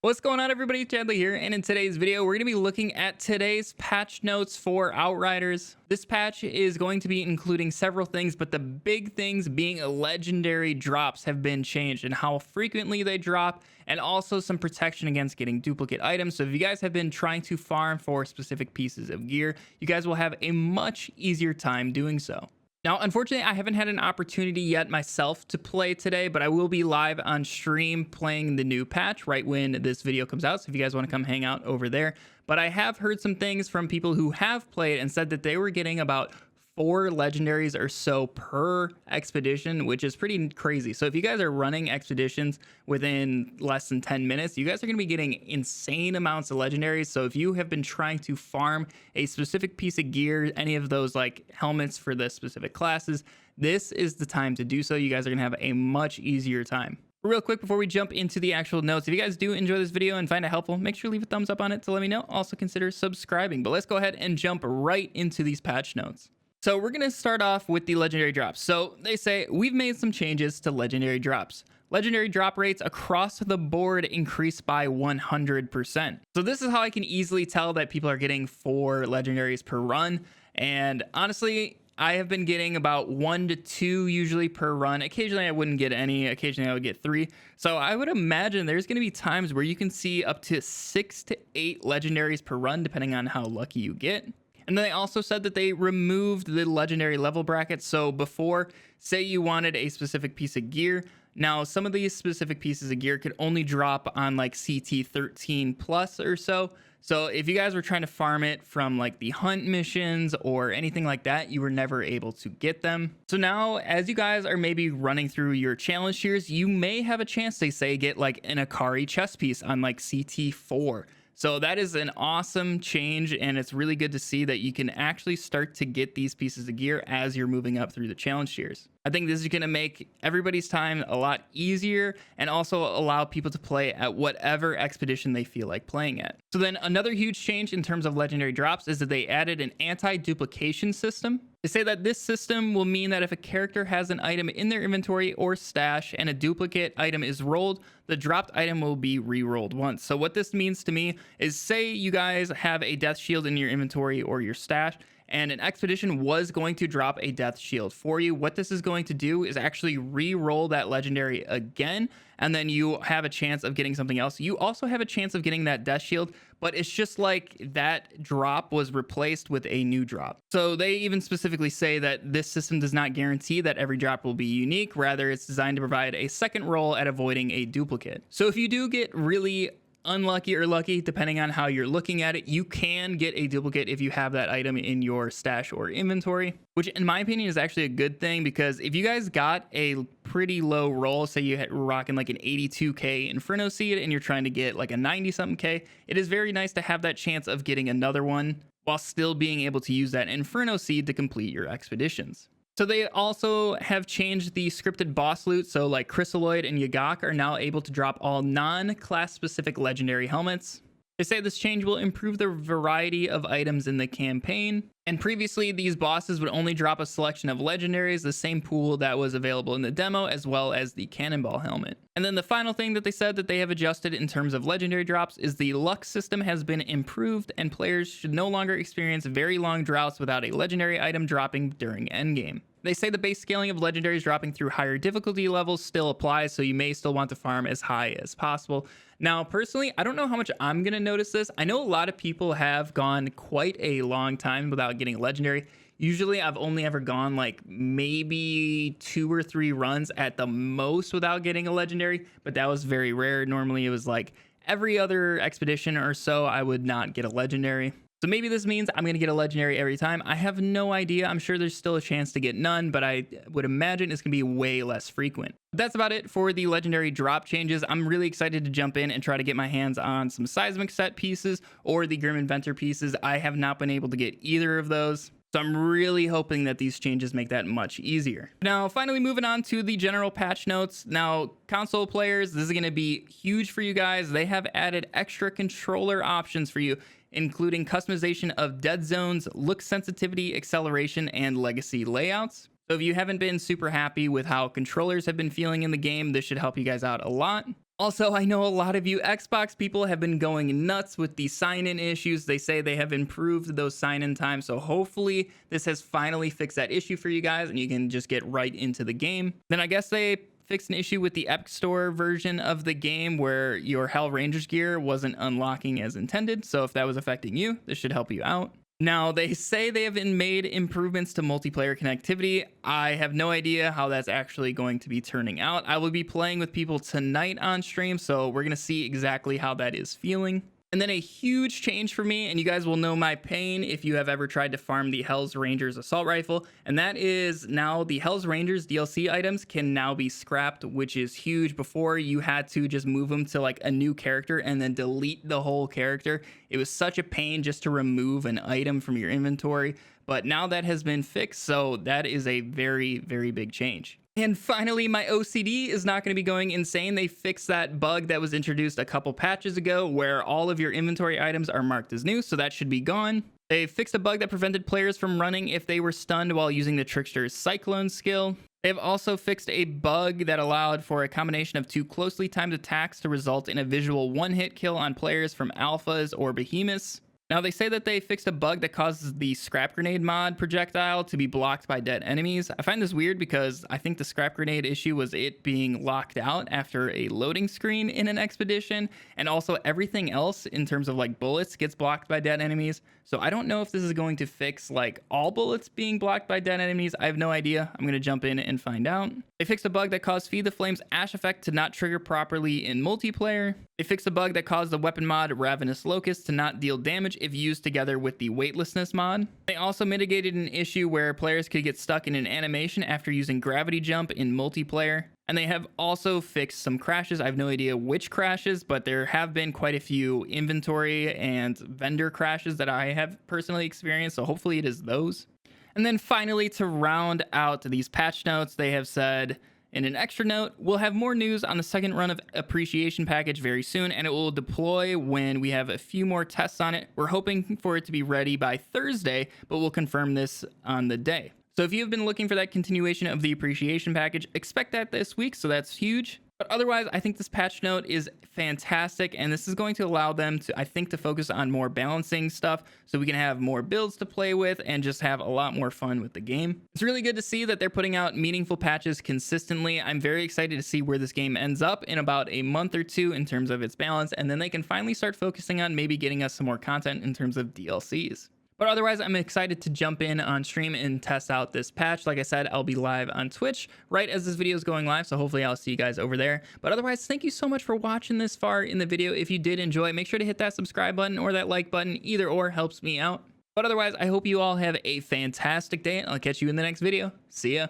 What's going on, everybody? Chadley here, and in today's video we're going to be looking at today's patch notes for Outriders. This patch is going to be including several things, but the big things being legendary drops have been changed and how frequently they drop, and also some protection against getting duplicate items. So if you guys have been trying to farm for specific pieces of gear, you guys will have a much easier time doing so. Now, unfortunately, I haven't had an opportunity yet myself to play today, but I will be live on stream playing the new patch right when this video comes out. So if you guys want to come hang out over there. But I have heard some things from people who have played and said that they were getting about 4 legendaries or so per expedition, which is pretty crazy. So if you guys are running expeditions within less than 10 minutes, you guys are going to be getting insane amounts of legendaries. So if you have been trying to farm a specific piece of gear, any of those like helmets for the specific classes, this is the time to do so. You guys are going to have a much easier time. Real quick before we jump into the actual notes, if you guys do enjoy this video and find it helpful, make sure to leave a thumbs up on it to let me know. Also consider subscribing. But let's go ahead and jump right into these patch notes. So we're going to start off with the legendary drops. So they say we've made some changes to legendary drops. Legendary drop rates across the board increased by 100%. So this is how I can easily tell that people are getting 4 legendaries per run. And honestly, I have been getting about 1 to 2 usually per run. Occasionally I wouldn't get any. Occasionally I would get 3. So I would imagine there's going to be times where you can see up to 6 to 8 legendaries per run, depending on how lucky you get. And then they also said that they removed the legendary level bracket. So before, say you wanted a specific piece of gear. Now, some of these specific pieces of gear could only drop on like CT 13 plus or so. So if you guys were trying to farm it from like the hunt missions or anything like that, you were never able to get them. So now, as you guys are maybe running through your challenge tiers, you may have a chance to say get like an Akari chest piece on like CT 4. So that is an awesome change, and it's really good to see that you can actually start to get these pieces of gear as you're moving up through the challenge tiers. I think this is going to make everybody's time a lot easier and also allow people to play at whatever expedition they feel like playing at. So then another huge change in terms of legendary drops is that they added an anti-duplication system. They say that this system will mean that if a character has an item in their inventory or stash and a duplicate item is rolled, the dropped item will be re-rolled once. So what this means to me is, say you guys have a death shield in your inventory or your stash, and an expedition was going to drop a death shield for you. What this is going to do is actually re-roll that legendary again, and then you have a chance of getting something else. You also have a chance of getting that death shield, but it's just like that drop was replaced with a new drop. So they even specifically say that this system does not guarantee that every drop will be unique. Rather, it's designed to provide a second roll at avoiding a duplicate. So if you do get really unlucky or lucky, depending on how you're looking at it, you can get a duplicate if you have that item in your stash or inventory, which in my opinion is actually a good thing, because if you guys got a pretty low roll, say you were rocking like an 82k Inferno Seed and you're trying to get like a 90 something k, it is very nice to have that chance of getting another one while still being able to use that Inferno Seed to complete your expeditions. So they also have changed the scripted boss loot. So like Chrysaloid and Yagak are now able to drop all non-class specific legendary helmets. They say this change will improve the variety of items in the campaign. And previously, these bosses would only drop a selection of legendaries, the same pool that was available in the demo, as well as the cannonball helmet. And then the final thing that they said that they have adjusted in terms of legendary drops is the luck system has been improved, and players should no longer experience very long droughts without a legendary item dropping during endgame. They say the base scaling of legendaries dropping through higher difficulty levels still applies, so you may still want to farm as high as possible. Now, personally, I don't know how much I'm going to notice this. I know a lot of people have gone quite a long time without getting a legendary. Usually, I've only ever gone like maybe 2 or 3 runs at the most without getting a legendary, but that was very rare. Normally, it was like every other expedition or so, I would not get a legendary. So maybe this means I'm going to get a legendary every time. I have no idea. I'm sure there's still a chance to get none, but I would imagine it's going to be way less frequent. But that's about it for the legendary drop changes. I'm really excited to jump in and try to get my hands on some seismic set pieces or the Grim Inventor pieces. I have not been able to get either of those, so I'm really hoping that these changes make that much easier. Now, finally moving on to the general patch notes. Now, console players, this is going to be huge for you guys. They have added extra controller options for you, including customization of dead zones, look sensitivity, acceleration, and legacy layouts. So if you haven't been super happy with how controllers have been feeling in the game, this should help you guys out a lot. Also, I know a lot of you Xbox people have been going nuts with the sign-in issues. They say they have improved those sign-in times, so hopefully this has finally fixed that issue for you guys and you can just get right into the game. Then I guess they fixed an issue with the Epic Store version of the game where your Hell Rangers gear wasn't unlocking as intended, so if that was affecting you, this should help you out. Now, they say they have made improvements to multiplayer connectivity. I have no idea how that's actually going to be turning out. I will be playing with people tonight on stream, so we're going to see exactly how that is feeling. And then a huge change for me, and you guys will know my pain if you have ever tried to farm the Hell's Rangers assault rifle, and that is now the Hell's Rangers DLC items can now be scrapped, which is huge. Before, you had to just move them to like a new character and then delete the whole character. It was such a pain just to remove an item from your inventory, but now that has been fixed, so that is a very, very big change. And finally, my OCD is not going to be going insane. They fixed that bug that was introduced a couple patches ago where all of your inventory items are marked as new, so that should be gone. They fixed a bug that prevented players from running if they were stunned while using the Trickster's Cyclone skill. They've also fixed a bug that allowed for a combination of two closely timed attacks to result in a visual one-hit kill on players from alphas or behemoths. Now, they say that they fixed a bug that causes the scrap grenade mod projectile to be blocked by dead enemies. I find this weird because I think the scrap grenade issue was it being locked out after a loading screen in an expedition, and also everything else in terms of like bullets gets blocked by dead enemies. So I don't know if this is going to fix like all bullets being blocked by dead enemies. I have no idea. I'm going to jump in and find out. They fixed a bug that caused Feed the Flames Ash effect to not trigger properly in multiplayer. They fixed a bug that caused the weapon mod Ravenous Locust to not deal damage if used together with the weightlessness mod. They also mitigated an issue where players could get stuck in an animation after using gravity jump in multiplayer. And they have also fixed some crashes. I have no idea which crashes, but there have been quite a few inventory and vendor crashes that I have personally experienced, so hopefully it is those. And then finally, to round out these patch notes, they have said, in an extra note, we'll have more news on the second run of Appreciation Package very soon, and it will deploy when we have a few more tests on it. We're hoping for it to be ready by Thursday, but we'll confirm this on the day. So if you've been looking for that continuation of the Appreciation Package, expect that this week, so that's huge. But otherwise, I think this patch note is fantastic, and this is going to allow them to, I think, to focus on more balancing stuff so we can have more builds to play with and just have a lot more fun with the game. It's really good to see that they're putting out meaningful patches consistently. I'm very excited to see where this game ends up in about a month or two in terms of its balance, and then they can finally start focusing on maybe getting us some more content in terms of DLCs. But otherwise, I'm excited to jump in on stream and test out this patch. Like I said, I'll be live on Twitch right as this video is going live, so hopefully I'll see you guys over there. But otherwise, thank you so much for watching this far in the video. If you did enjoy, make sure to hit that subscribe button or that like button. Either or helps me out. But otherwise, I hope you all have a fantastic day, and I'll catch you in the next video. See ya.